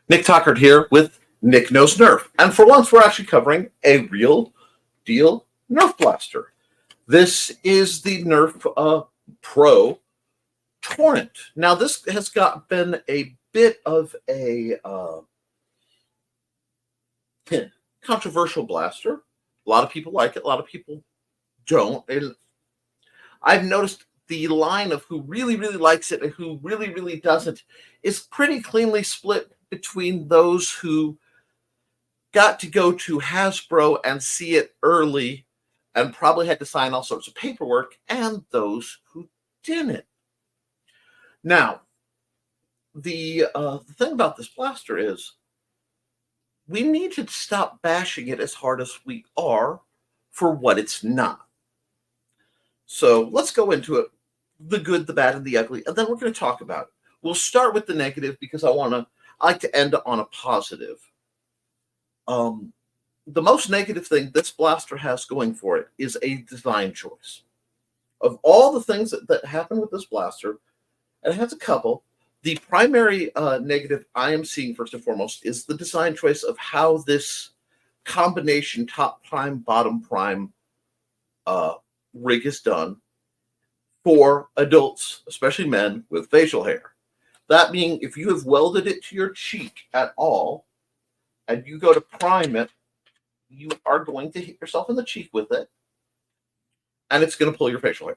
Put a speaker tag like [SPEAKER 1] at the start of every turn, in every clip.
[SPEAKER 1] Nick Tockert here with Nick Knows Nerf. And for once, we're actually covering a real deal Nerf blaster. This is the Nerf Pro Torrent. Now, this has been a bit of a controversial blaster. A lot of people like it, a lot of people don't. And I've noticed the line of who really, really likes it and who really, really doesn't is pretty cleanly split between those who got to go to Hasbro and see it early and probably had to sign all sorts of paperwork, and those who didn't. Now, the thing about this blaster is we need to stop bashing it as hard as we are for what it's not. So let's go into it, the good, the bad, and the ugly, and then we're going to talk about it. We'll start with the negative because I like to end on a positive. The most negative thing this blaster has going for it is a design choice. Of all the things that happen with this blaster, and it has a couple, the primary negative I am seeing first and foremost is the design choice of how this combination top prime, bottom prime rig is done for adults, especially men with facial hair. That being, if you have welded it to your cheek at all, and you go to prime it, you are going to hit yourself in the cheek with it, and it's going to pull your facial hair.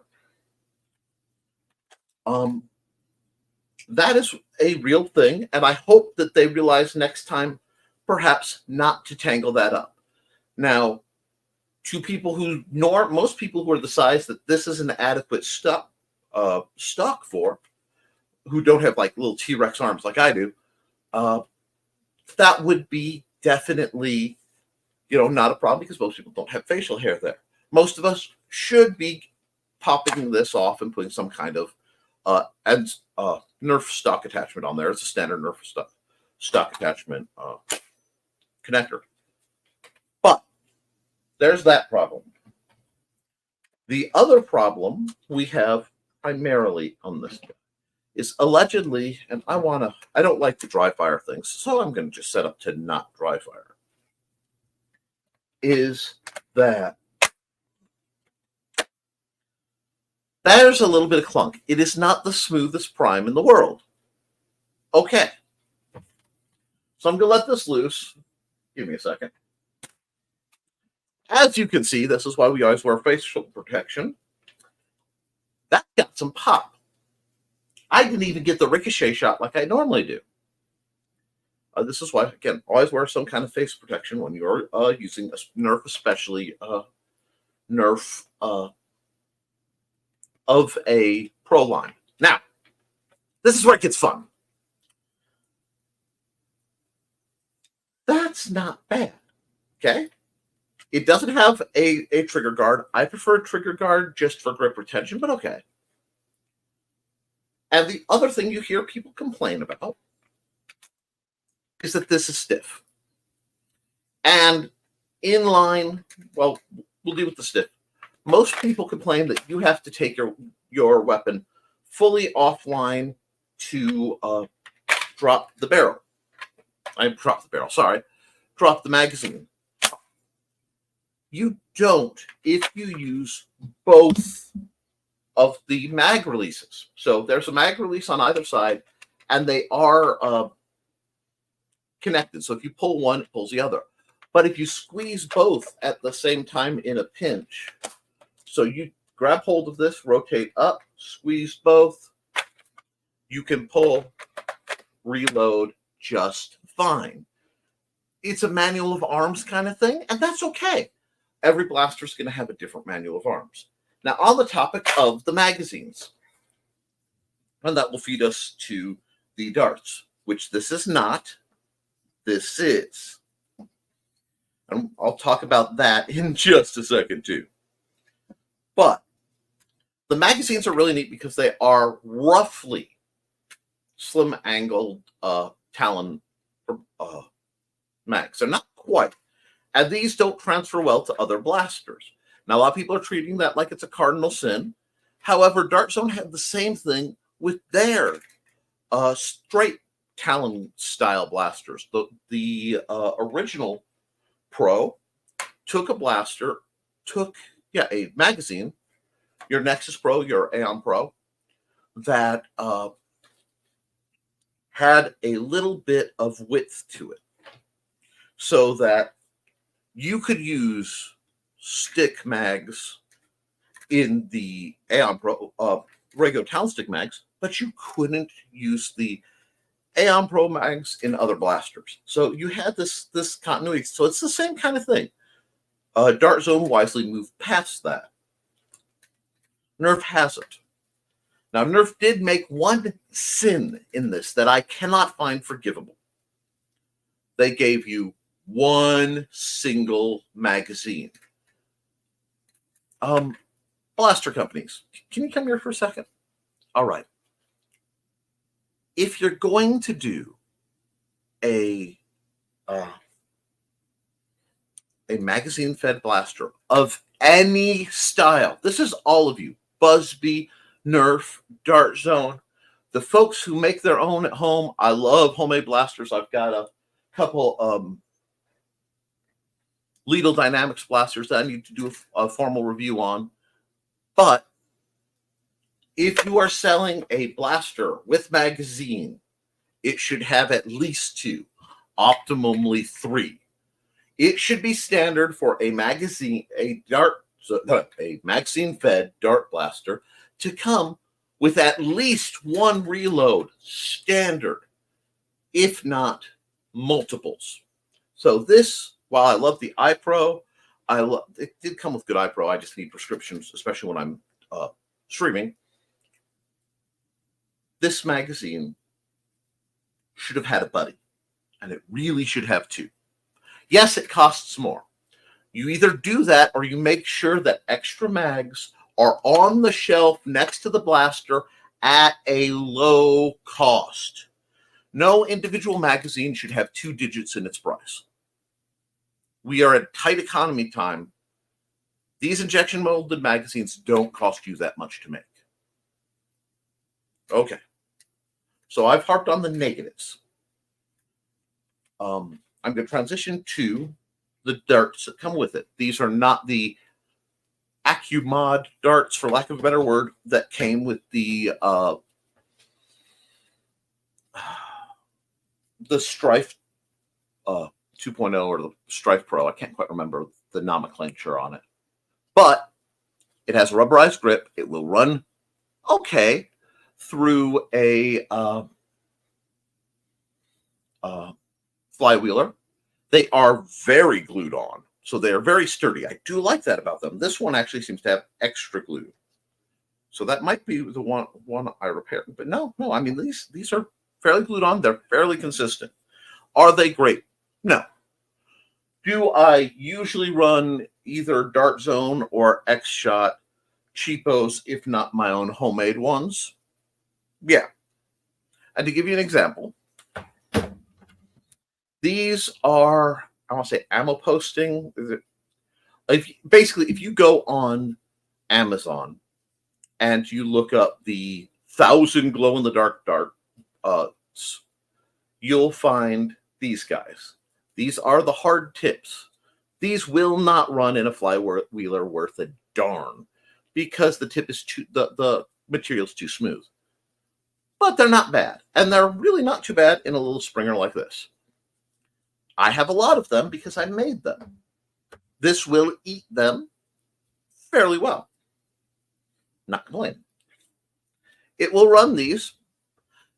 [SPEAKER 1] That is a real thing, and I hope that they realize next time perhaps not to tangle that up. Now, to people most people who are the size that this is an adequate stock for, who don't have like little T-Rex arms like I do, that would be definitely, not a problem because most people don't have facial hair there. Most of us should be popping this off and putting some kind of Nerf stock attachment on there. It's a standard Nerf stock attachment connector. But there's that problem. The other problem we have primarily on this is allegedly, and I don't like to dry fire things, so I'm going to just set up to not dry fire, is that there's a little bit of clunk. It is not the smoothest prime in the world. Okay. So I'm going to let this loose. Give me a second. As you can see, this is why we always wear facial protection. That got some pop. I didn't even get the ricochet shot like I normally do. This is why, again, always wear some kind of face protection when you're using a Nerf, especially Nerf of a pro line. Now, this is where it gets fun. That's not bad, okay? It doesn't have a trigger guard. I prefer a trigger guard just for grip retention, but okay. And the other thing you hear people complain about is that this is stiff. And we'll deal with the stiff. Most people complain that you have to take your weapon fully offline to drop the magazine. You don't if you use both of the mag releases. So there's a mag release on either side, and they are connected. So if you pull one, it pulls the other. But if you squeeze both at the same time in a pinch, so you grab hold of this, rotate up, squeeze both, you can pull, reload just fine. It's a manual of arms kind of thing, and that's okay. Every blaster is going to have a different manual of arms. Now, on the topic of the magazines, and that will feed us to the darts, which this is not. This is. And I'll talk about that in just a second, too. But the magazines are really neat because they are roughly slim-angled Talon mags. They're not quite. And these don't transfer well to other blasters. Now, a lot of people are treating that like it's a cardinal sin. However, Dart Zone had the same thing with their straight Talon style blasters. The original Pro took a blaster, took a magazine, your Nexus Pro, your Aeon Pro, that had a little bit of width to it, so that you could use stick mags in the Aeon Pro, regular Talon stick mags, but you couldn't use the Aeon Pro mags in other blasters. So you had this continuity. So it's the same kind of thing. Dart Zone wisely moved past that. Nerf hasn't. Now, Nerf did make one sin in this that I cannot find forgivable. They gave you one single magazine. Blaster companies, can you come here for a second? All right. If you're going to do a magazine-fed blaster of any style, this is all of you, Buzzbee, Nerf, Dart Zone, the folks who make their own at home. I love homemade blasters. I've got a couple Lidl Dynamics blasters that I need to do a formal review on. But if you are selling a blaster with magazine, it should have at least 2, optimally 3. It should be standard for a magazine, a magazine-fed dart blaster to come with at least 1 reload, standard, if not multiples. So this, while I love the iPro, it did come with good iPro. I just need prescriptions, especially when I'm streaming. This magazine should have had a buddy, and it really should have 2. Yes, it costs more. You either do that or you make sure that extra mags are on the shelf next to the blaster at a low cost. No individual magazine should have 2 digits in its price. We are at tight economy time. These injection molded magazines don't cost you that much to make. Okay. So I've harped on the negatives. I'm going to transition to the darts that come with it. These are not the AccuMod darts, for lack of a better word, that came with the Strife 2.0 or the Strife Pro. I can't quite remember the nomenclature on it. But it has a rubberized grip. It will run okay through a flywheeler. They are very glued on, so they are very sturdy. I do like that about them. This one actually seems to have extra glue, so that might be the one I repaired. But no, I mean these are fairly glued on. They're fairly consistent. Are they great? No. Do I usually run either Dart Zone or X-Shot cheapos, if not my own homemade ones? Yeah. And to give you an example, these are, I want to say, ammo posting. If you go on Amazon and you look up the 1,000 glow-in-the-dark darts, you'll find these guys. These are the hard tips. These will not run in a flywheeler worth a darn because the tip is the material's too smooth. But they're not bad, and they're really not too bad in a little Springer like this. I have a lot of them because I made them. This will eat them fairly well. Not complaining. It will run these.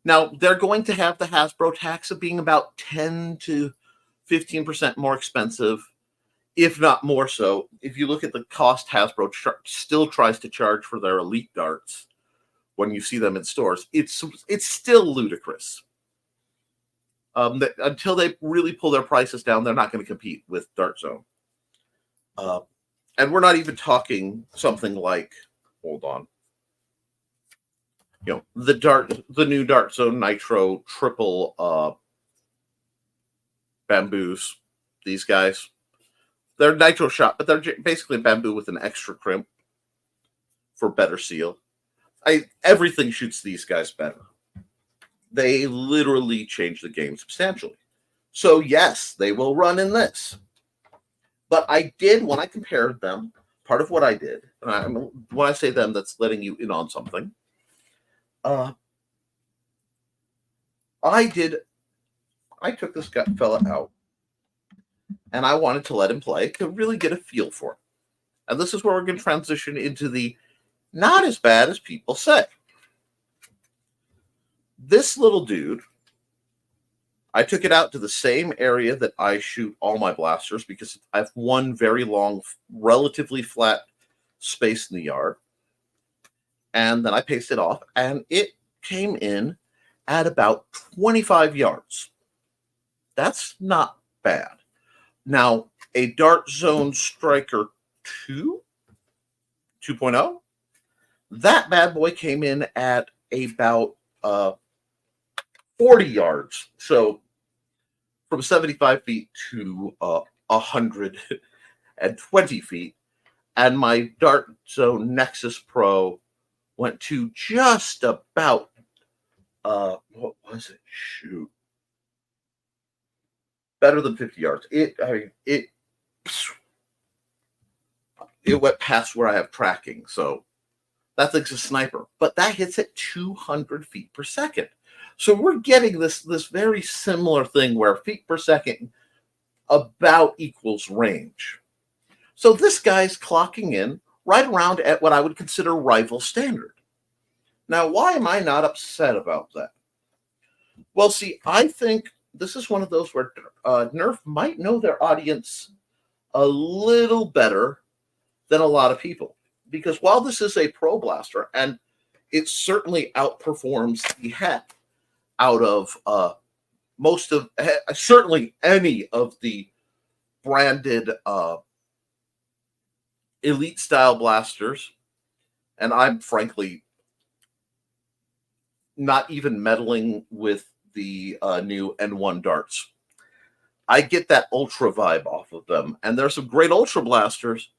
[SPEAKER 1] Now, they're going to have the Hasbro tax of being about 10 to 15% more expensive, if not more so. If you look at the cost Hasbro still tries to charge for their Elite darts when you see them in stores, it's still ludicrous. Until they really pull their prices down, they're not going to compete with Dart Zone. And we're not even talking something like, hold on, the new Dart Zone Nitro triple bamboos. These guys, they're nitro shot, but they're basically bamboo with an extra crimp for better seal. Everything shoots these guys better. They literally changed the game substantially. So yes, they will run in this. But I did, when I compared them, part of what I did, when I say them, that's letting you in on something. Uh, I took this fella out, and I wanted to let him play to really get a feel for it. And this is where we're going to transition into the not as bad as people say. This little dude, I took it out to the same area that I shoot all my blasters because I have one very long, relatively flat space in the yard. And then I paced it off, and it came in at about 25 yards. That's not bad. Now, a Dart Zone Striker 2, 2.0, that bad boy came in at about 40 yards. So from 75 feet to 120 feet. And my Dart Zone Nexus Pro went to just about, what was it? Shoot. Better than 50 yards. It went past where I have tracking. So that thing's a sniper. But that hits at 200 feet per second. So we're getting this very similar thing where feet per second about equals range. So this guy's clocking in right around at what I would consider rival standard. Now, why am I not upset about that? Well, see, I think this is one of those where Nerf might know their audience a little better than a lot of people. Because while this is a pro blaster, and it certainly outperforms the heck out of certainly any of the branded elite style blasters, and I'm frankly not even meddling with the new N1 darts. I get that ultra vibe off of them, and there's some great ultra blasters,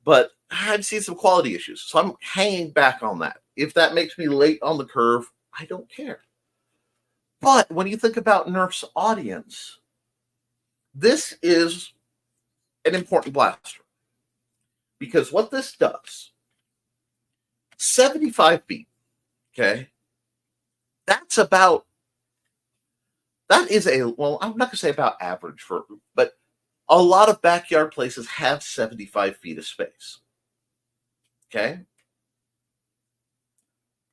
[SPEAKER 1] but I've seen some quality issues, so I'm hanging back on that. If that makes me late on the curve, I don't care. But when you think about Nerf's audience, this is an important blaster. Because what this does, 75 feet, okay, that is well, I'm not going to say about average but a lot of backyard places have 75 feet of space, okay?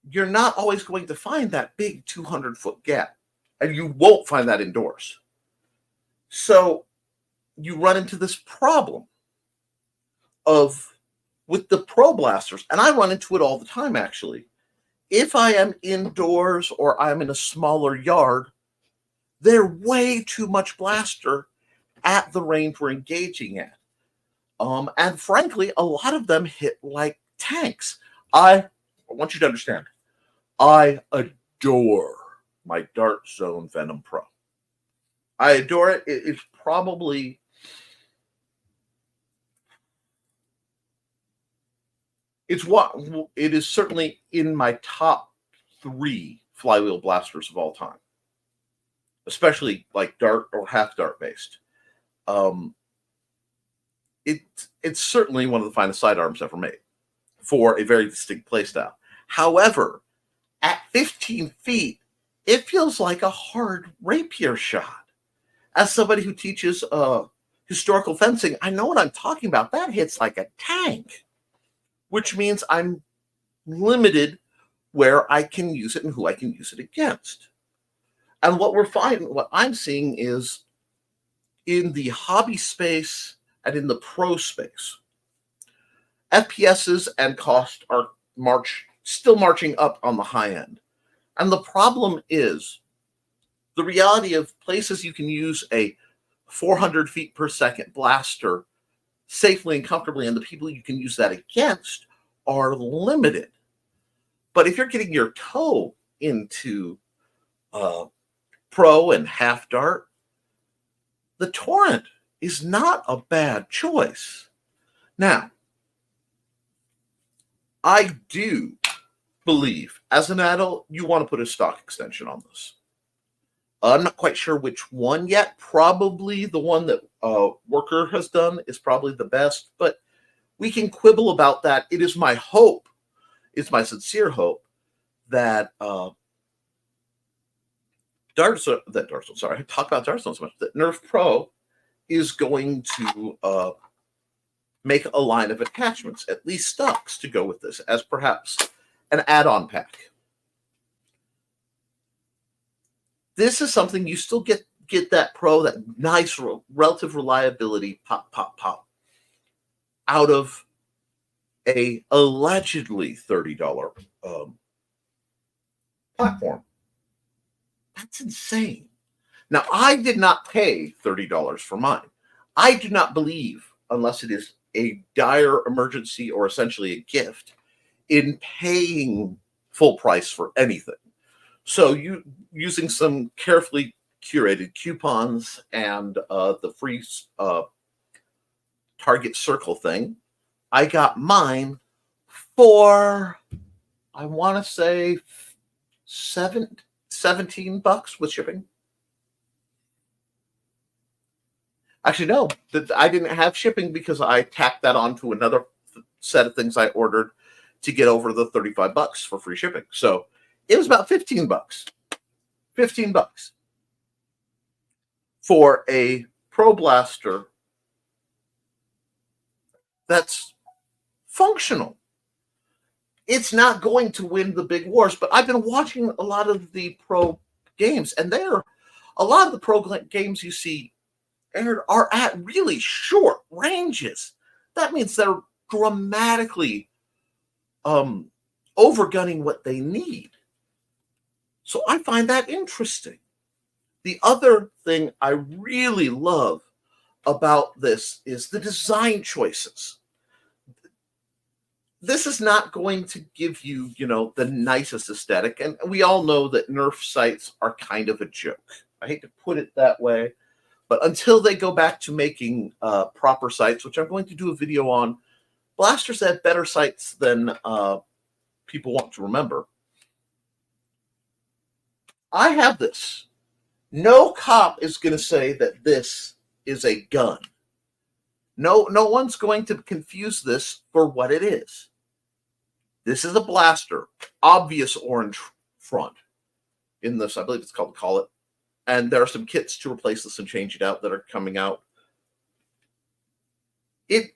[SPEAKER 1] You're not always going to find that big 200-foot gap, and you won't find that indoors. So you run into this problem with the pro blasters, and I run into it all the time, actually. If I am indoors or I'm in a smaller yard, they're way too much blaster at the range we're engaging at. And frankly, a lot of them hit like tanks. I want you to understand, I adore my Dart Zone Venom Pro. I adore it. It's probably it is certainly in my top 3 flywheel blasters of all time, especially like dart or half dart based. It's certainly one of the finest sidearms ever made for a very distinct playstyle. However, at 15 feet, it feels like a hard rapier shot. As somebody who teaches historical fencing, I know what I'm talking about. That hits like a tank, which means I'm limited where I can use it and who I can use it against. And what I'm seeing is in the hobby space and in the pro space, FPSs and cost are still marching up on the high end. And the problem is the reality of places you can use a 400 feet per second blaster safely and comfortably, and the people you can use that against are limited. But if you're getting your toe into pro and half dart, the Torrent is not a bad choice. Now, I do believe, as an adult, you want to put a stock extension on this. I'm not quite sure which one yet. Probably the one that Worker has done is probably the best, but we can quibble about that. It is my hope, it's my sincere hope that sorry, I talk about Darkstone so much, that Nerf Pro is going to make a line of attachments, at least stocks, to go with this as perhaps an add-on pack. This is something you still get that Pro, that nice relative reliability, pop, out of a allegedly $30 platform. That's insane. Now, I did not pay $30 for mine. I do not believe, unless it is a dire emergency or essentially a gift, in paying full price for anything. So using some carefully curated coupons and the free Target Circle thing, I got mine for, I want to say, $17 with shipping. Actually, no, I didn't have shipping because I tacked that onto another set of things I ordered to get over the $35 for free shipping. So it was about $15. $15 for a Pro Blaster that's functional. It's not going to win the big wars, but I've been watching a lot of the Pro games, and a lot of the Pro games you see are at really short ranges. That means they're dramatically overgunning what they need. So I find that interesting. The other thing I really love about this is the design choices. This is not going to give you, the nicest aesthetic. And we all know that Nerf sights are kind of a joke. I hate to put it that way. But until they go back to making proper sights, which I'm going to do a video on, blasters have better sights than people want to remember. I have this. No cop is going to say that this is a gun. No one's going to confuse this for what it is. This is a blaster, obvious orange front in this. I believe it's called Koepp. And there are some kits to replace this and change it out that are coming out.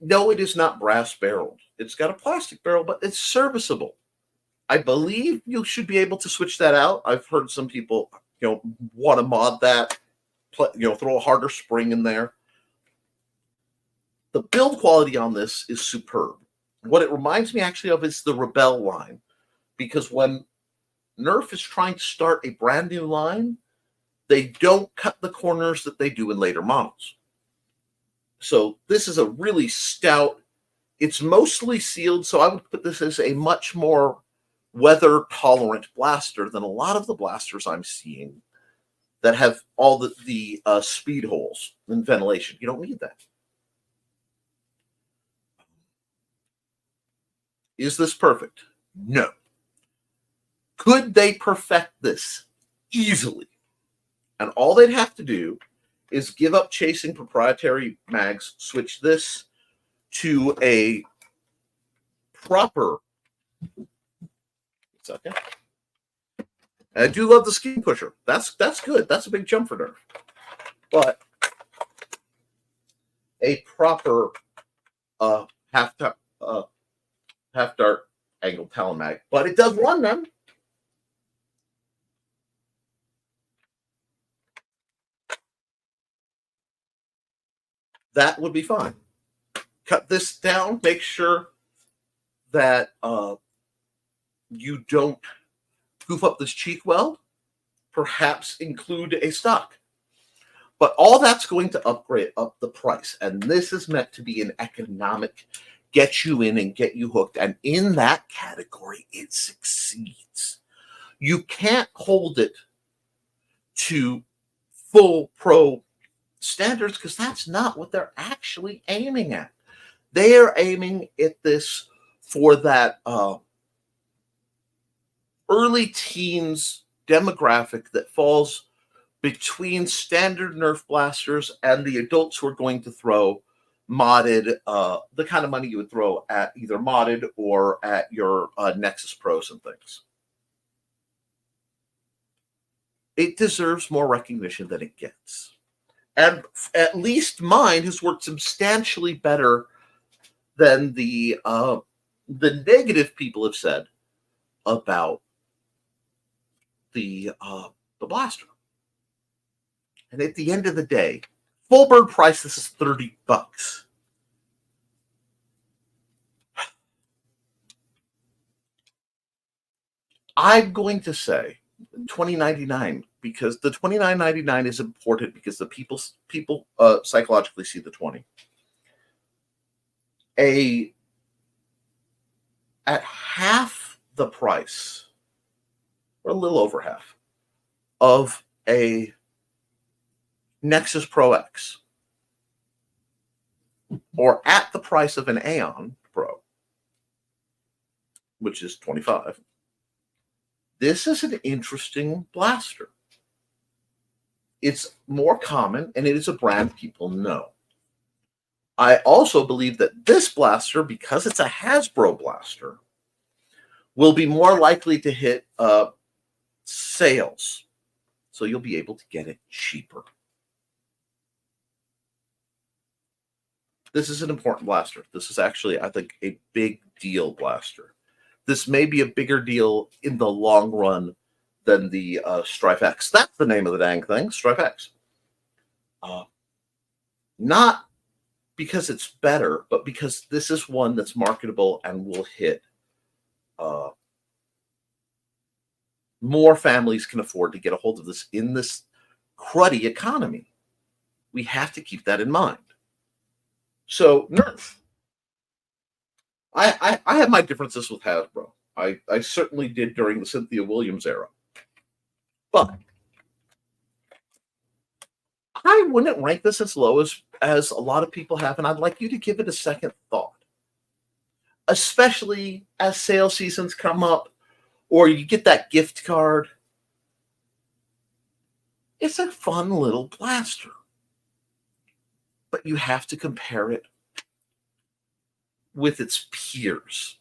[SPEAKER 1] No, it is not brass barreled. It's got a plastic barrel, but it's serviceable. I believe you should be able to switch that out. I've heard some people, want to mod that, throw a harder spring in there. The build quality on this is superb. What it reminds me actually of is the Rebel line, because when Nerf is trying to start a brand new line, they don't cut the corners that they do in later models. So this is a really stout, it's mostly sealed, so I would put this as a much more weather-tolerant blaster than a lot of the blasters I'm seeing that have all the speed holes and ventilation. You don't need that. Is this perfect? No. Could they perfect this? Easily. And all they'd have to do is give up chasing proprietary mags, switch this to a proper... Second. I do love the scheme pusher. That's good. That's a big jump for Nerf. But a proper half dart angled Talon mag. But it does run them. That would be fine. Cut this down. Make sure that you don't goof up this cheek weld. Perhaps include a stock. But all that's going to upgrade up the price. And this is meant to be an economic, get you in and get you hooked. And in that category, it succeeds. You can't hold it to full pro standards because that's not what they're actually aiming at. They are aiming at this for that early teens demographic that falls between standard Nerf blasters and the adults who are going to throw modded, the kind of money you would throw at either modded or at your Nexus Pros and things. It deserves more recognition than it gets. And at least mine has worked substantially better than the negative people have said about the blaster. And at the end of the day, full bird price, this is $30. I'm going to say $20.99 because the $29.99 is important because the people psychologically see the 20. At half the price, or a little over half, of a Nexus Pro X, or at the price of an Aeon Pro, which is $25. This is an interesting blaster. It's more common, and it is a brand people know. I also believe that this blaster, because it's a Hasbro blaster, will be more likely to hit sales. So you'll be able to get it cheaper. This is an important blaster. This is actually, I think, a big deal blaster. This may be a bigger deal in the long run than the Strife X. That's the name of the dang thing, Strife X. Not because it's better, but because this is one that's marketable and will hit. More families can afford to get a hold of this in this cruddy economy. We have to keep that in mind. So, Nerf. I have my differences with Hasbro. I certainly did during the Cynthia Williams era. But I wouldn't rank this as low as a lot of people have, and I'd like you to give it a second thought. Especially as sale seasons come up, or you get that gift card. It's a fun little blaster. But you have to compare it with its peers.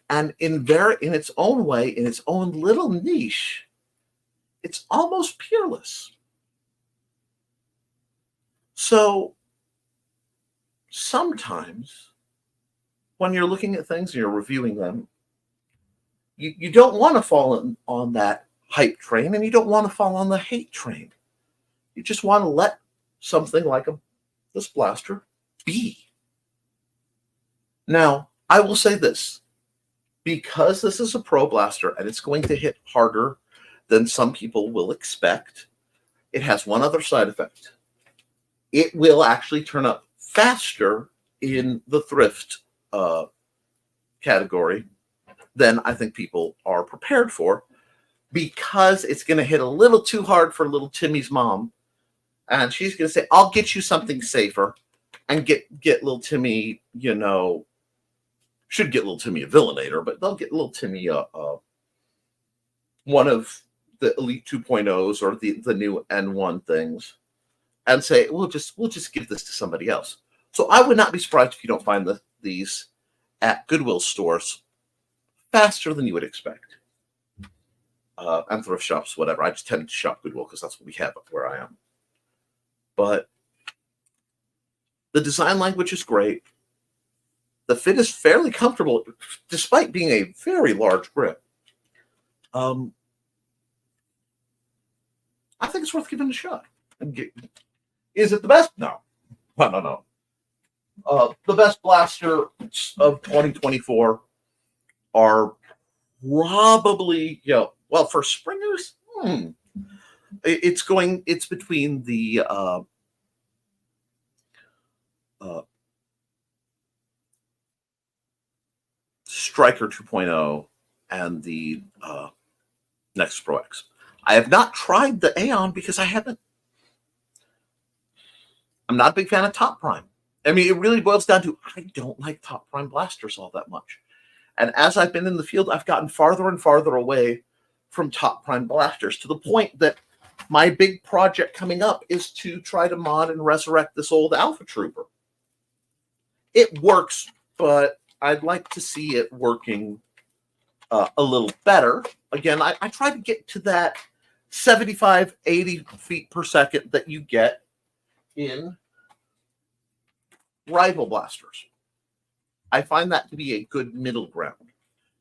[SPEAKER 1] And in its own way, in its own little niche, it's almost peerless. So sometimes when you're looking at things and you're reviewing them, you don't want to fall on that hype train, and you don't want to fall on the hate train. You just want to let something like this blaster be. Now, I will say this. Because this is a pro blaster and it's going to hit harder than some people will expect, it has one other side effect. It will actually turn up faster in the thrift category than I think people are prepared for, because it's going to hit a little too hard for little Timmy's mom. And she's going to say, I'll get you something safer, and get little Timmy, should get little Timmy a Villainator, but they'll get little Timmy one of the Elite 2.0s or the new N1 things, and say, we'll just give this to somebody else. So I would not be surprised if you don't find these at Goodwill stores faster than you would expect. And thrift shops, whatever. I just tend to shop Goodwill because that's what we have where I am. But the design language is great. The fit is fairly comfortable, despite being a very large grip. I think it's worth giving a shot. Is it the best? No. No. The best blaster of 2024 are probably, well, for springers, it's between the Striker 2.0 and the Nexus Pro X. I have not tried the Aeon because I'm not a big fan of Top Prime. I mean, it really boils down to I don't like Top Prime blasters all that much. And as I've been in the field, I've gotten farther and farther away from top prime blasters, to the point that my big project coming up is to try to mod and resurrect this old Alpha Trooper. It works, but I'd like to see it working a little better. Again, I try to get to that 75, 80 feet per second that you get in rival blasters. I find that to be a good middle ground.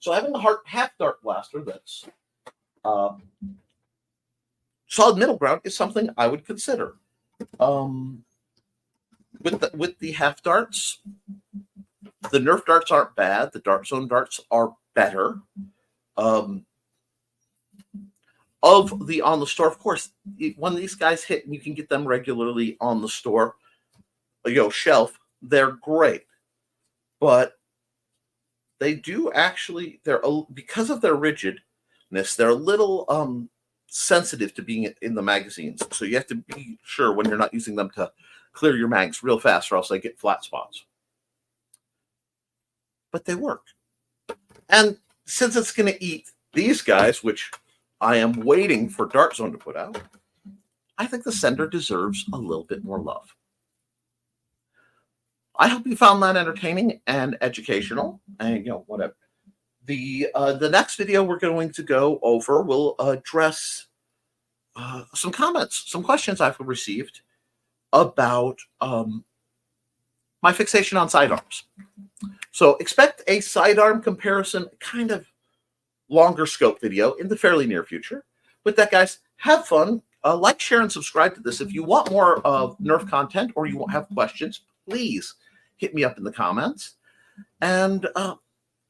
[SPEAKER 1] So having a half dart blaster that's solid middle ground is something I would consider. With the half darts, the Nerf darts aren't bad. The Dart Zone darts are better. Of the on the store, of course, when these guys hit and you can get them regularly on the store, shelf, they're great. But they do actually, because of their rigidness, they're a little sensitive to being in the magazines. So you have to be sure when you're not using them to clear your mags real fast, or else they get flat spots. But they work. And since it's going to eat these guys, which I am waiting for Dart Zone to put out, I think the sender deserves a little bit more love. I hope you found that entertaining and educational, and whatever. The next video we're going to go over will address some comments, some questions I've received about my fixation on sidearms. So expect a sidearm comparison, kind of longer scope video in the fairly near future. With that, guys, have fun. Like, share, and subscribe to this. If you want more of Nerf content or you have questions, please hit me up in the comments. And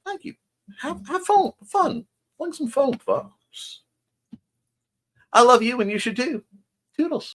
[SPEAKER 1] thank you. Have fun. Fling some foam, folks. I love you, and you should too. Toodles.